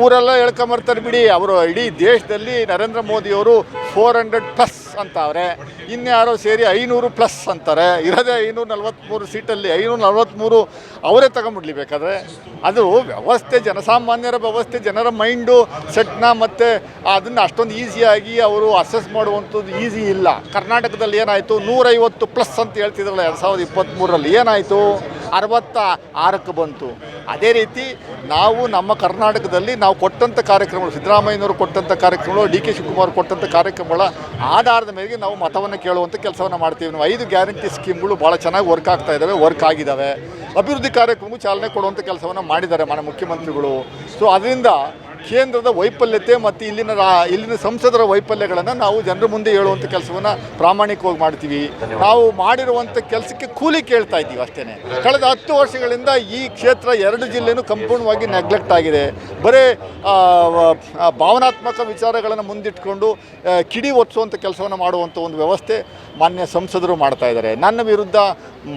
ಊರೆಲ್ಲ ಹೇಳ್ಕೊಂಬರ್ತಾರೆ ಬಿಡಿ. ಅವರು ಇಡೀ ದೇಶದಲ್ಲಿ ನರೇಂದ್ರ ಮೋದಿಯವರು 400+ ಅಂತವ್ರೆ, ಇನ್ಯಾರೋ ಸೇರಿ 500+ ಅಂತಾರೆ. ಇರೋದೇ 543 ಸೀಟಲ್ಲಿ 543 ಅವರೇ ತಗೊಂಬಿಡ್ಲಿ ಬೇಕಾದರೆ. ಅದು ವ್ಯವಸ್ಥೆ, ಜನಸಾಮಾನ್ಯರ ವ್ಯವಸ್ಥೆ, ಜನರ ಮೈಂಡು ಸೆಟ್ನ ಮತ್ತು ಅದನ್ನು ಅಷ್ಟೊಂದು ಈಸಿಯಾಗಿ ಅವರು ಅಸೆಸ್ ಮಾಡುವಂಥದ್ದು ಈಸಿ ಇಲ್ಲ. ಕರ್ನಾಟಕದಲ್ಲಿ ಏನಾಯಿತು, 150+ ಅಂತ ಹೇಳ್ತಿದ್ರಲ್ಲ 2023ರಲ್ಲಿ, ಏನಾಯಿತು 66ಕ್ಕೆ ಬಂತು. ಅದೇ ರೀತಿ ನಾವು ನಮ್ಮ ಕರ್ನಾಟಕದಲ್ಲಿ ನಾವು ಕೊಟ್ಟಂಥ ಕಾರ್ಯಕ್ರಮಗಳು, ಸಿದ್ದರಾಮಯ್ಯನವರು ಕೊಟ್ಟಂಥ ಕಾರ್ಯಕ್ರಮಗಳು, ಡಿ ಕೆ ಶಿವಕುಮಾರ್ ಕೊಟ್ಟಂಥ ಕಾರ್ಯಕ್ರಮಗಳ ಆಧಾರದ ಮೇರೆಗೆ ನಾವು ಮತವನ್ನು ಕೇಳುವಂಥ ಕೆಲಸವನ್ನು ಮಾಡ್ತೀವಿ. ನಾವು 5 ಗ್ಯಾರಂಟಿ ಸ್ಕೀಮ್ಗಳು ಭಾಳ ಚೆನ್ನಾಗಿ ವರ್ಕ್ ಆಗ್ತಾ ಇದ್ದಾವೆ, ವರ್ಕ್ ಆಗಿದ್ದಾವೆ. ಅಭಿವೃದ್ಧಿ ಕಾರ್ಯಕ್ರಮಕ್ಕೂ ಚಾಲನೆ ಕೊಡುವಂಥ ಕೆಲಸವನ್ನು ಮಾಡಿದ್ದಾರೆ ಮಾನ್ಯ ಮುಖ್ಯಮಂತ್ರಿಗಳು. ಸೊ ಅದರಿಂದ ಕೇಂದ್ರದ ವೈಫಲ್ಯತೆ ಮತ್ತು ಇಲ್ಲಿನ ಸಂಸದರ ವೈಫಲ್ಯಗಳನ್ನು ನಾವು ಜನರ ಮುಂದೆ ಹೇಳುವಂಥ ಕೆಲಸವನ್ನು ಪ್ರಾಮಾಣಿಕವಾಗಿ ಮಾಡ್ತೀವಿ. ನಾವು ಮಾಡಿರುವಂಥ ಕೆಲಸಕ್ಕೆ ಕೂಲಿ ಕೇಳ್ತಾ ಇದ್ದೀವಿ ಅಷ್ಟೇ. ಕಳೆದ 10 ವರ್ಷಗಳಿಂದ ಈ ಕ್ಷೇತ್ರ 2 ಜಿಲ್ಲೆನೂ ಸಂಪೂರ್ಣವಾಗಿ ನೆಗ್ಲೆಕ್ಟ್ ಆಗಿದೆ. ಬರೀ ಭಾವನಾತ್ಮಕ ವಿಚಾರಗಳನ್ನು ಮುಂದಿಟ್ಕೊಂಡು ಕಿಡಿ ಒತ್ಸುವಂಥ ಕೆಲಸವನ್ನು ಮಾಡುವಂಥ ಒಂದು ವ್ಯವಸ್ಥೆ ಮಾನ್ಯ ಸಂಸದರು ಮಾಡ್ತಾ ಇದ್ದಾರೆ. ನನ್ನ ವಿರುದ್ಧ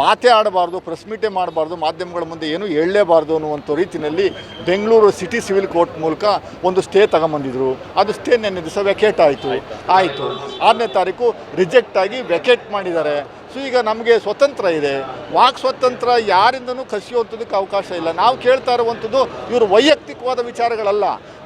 ಮಾತೇ ಆಡಬಾರ್ದು, ಪ್ರೆಸ್ ಮೀಟೇ ಮಾಡಬಾರ್ದು, ಮಾಧ್ಯಮಗಳ ಮುಂದೆ ಏನೂ ಹೇಳಲೇಬಾರ್ದು ಅನ್ನುವಂಥ ರೀತಿಯಲ್ಲಿ ಬೆಂಗಳೂರು ಸಿಟಿ ಸಿವಿಲ್ ಕೋರ್ಟ್ ಮೂಲಕ ಒಂದು ಸ್ಟೇ ತಗೊಂಬಂದಿದ್ರು. ಅದು ಸ್ಟೇ ನೆನ್ನೆ ದಿವಸ ವೆಕೇಟ್ ಆಯಿತು. 6ನೇ ತಾರೀಕು ರಿಜೆಕ್ಟ್ ಆಗಿ ವೆಕೇಟ್ ಮಾಡಿದ್ದಾರೆ. ಸೊ ಈಗ ನಮಗೆ ಸ್ವತಂತ್ರ ಇದೆ, ವಾಕ್ ಸ್ವತಂತ್ರ ಯಾರಿಂದನೂ ಕಸಿಯುವಂಥದ್ದಕ್ಕೆ ಅವಕಾಶ ಇಲ್ಲ. ನಾವು ಕೇಳ್ತಾ ಇರುವಂಥದ್ದು ಇವರು ವೈಯಕ್ತಿಕವಾದ ವಿಚಾರಗಳಲ್ಲ.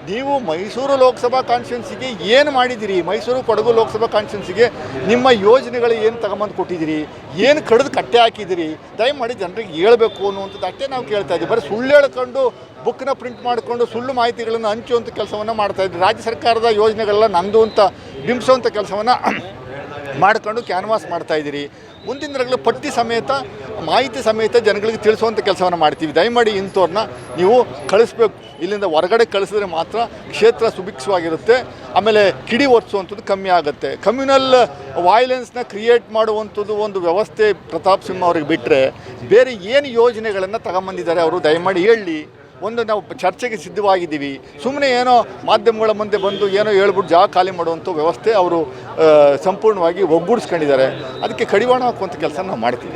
ನೀವು ಮೈಸೂರು ಲೋಕಸಭಾ ಕಾನ್ಸ್ಟಿಟ್ಯೂನ್ಸಿಗೆ ಏನು ಮಾಡಿದ್ದೀರಿ, ಮೈಸೂರು ಕೊಡಗು ಲೋಕಸಭಾ ಕಾನ್ಸ್ಟಿಟ್ಯೂನ್ಸಿಗೆ ನಿಮ್ಮ ಯೋಜನೆಗಳು ಏನು ತಗೊಂಬಂದು ಕೊಟ್ಟಿದ್ದೀರಿ, ಏನು ಕಡಿದು ಕಟ್ಟೆ ಹಾಕಿದ್ದೀರಿ, ದಯಮಾಡಿ ಜನರಿಗೆ ಹೇಳ್ಬೇಕು ಅನ್ನುವಂಥದ್ದು ಅಷ್ಟೇ ನಾವು ಕೇಳ್ತಾ ಇದ್ದೀವಿ. ಬರೀ ಸುಳ್ಳು ಹೇಳ್ಕೊಂಡು ಬುಕ್ನ ಪ್ರಿಂಟ್ ಮಾಡಿಕೊಂಡು ಸುಳ್ಳು ಮಾಹಿತಿಗಳನ್ನು ಹಂಚುವಂಥ ಕೆಲಸವನ್ನು ಮಾಡ್ತಾಯಿದ್ವಿ. ರಾಜ್ಯ ಸರ್ಕಾರದ ಯೋಜನೆಗಳೆಲ್ಲ ನಂದು ಅಂತ ಬಿಂಬಿಸುವಂಥ ಕೆಲಸವನ್ನು ಮಾಡ್ಕೊಂಡು ಕ್ಯಾನ್ವಾಸ್ ಮಾಡ್ತಾಯಿದ್ದೀರಿ. ಮುಂದಿನ ದಿನಗಳಲ್ಲಿ ಪಟ್ಟಿ ಸಮೇತ, ಮಾಹಿತಿ ಸಮೇತ ಜನಗಳಿಗೆ ತಿಳಿಸುವಂಥ ಕೆಲಸವನ್ನು ಮಾಡ್ತೀವಿ. ದಯಮಾಡಿ ಇಂಥವ್ರನ್ನ ನೀವು ಕಳಿಸ್ಬೇಕು. ಇಲ್ಲಿಂದ ಹೊರಗಡೆ ಕಳಿಸಿದ್ರೆ ಮಾತ್ರ ಕ್ಷೇತ್ರ ಸುಭಿಕ್ಷವಾಗಿರುತ್ತೆ. ಆಮೇಲೆ ಕಿಡಿ ಒರೆಸುವಂಥದ್ದು ಕಮ್ಮಿ ಆಗುತ್ತೆ. ಕಮ್ಯುನಲ್ ವೈಲೆನ್ಸ್ನ ಕ್ರಿಯೇಟ್ ಮಾಡುವಂಥದ್ದು ಒಂದು ವ್ಯವಸ್ಥೆ ಪ್ರತಾಪ್ ಸಿಂಹ ಅವ್ರಿಗೆ ಬಿಟ್ಟರೆ ಬೇರೆ ಏನು ಯೋಜನೆಗಳನ್ನು ತಗೊಂಬಂದಿದ್ದಾರೆ ಅವರು ದಯಮಾಡಿ ಹೇಳಿ. ಒಂದು ನಾವು ಚರ್ಚೆಗೆ ಸಿದ್ಧವಾಗಿದ್ದೀವಿ. ಸುಮ್ಮನೆ ಏನೋ ಮಾಧ್ಯಮಗಳ ಮುಂದೆ ಬಂದು ಏನೋ ಹೇಳ್ಬಿಟ್ಟು ಜಾಗ ಖಾಲಿ ಮಾಡುವಂಥ ವ್ಯವಸ್ಥೆ ಅವರು ಸಂಪೂರ್ಣವಾಗಿ ಒಗ್ಗೂಡಿಸ್ಕೊಂಡಿದ್ದಾರೆ. ಅದಕ್ಕೆ ಕಡಿವಾಣ ಹಾಕುವಂಥ ಕೆಲಸ ನಾವು ಮಾಡ್ತೀವಿ.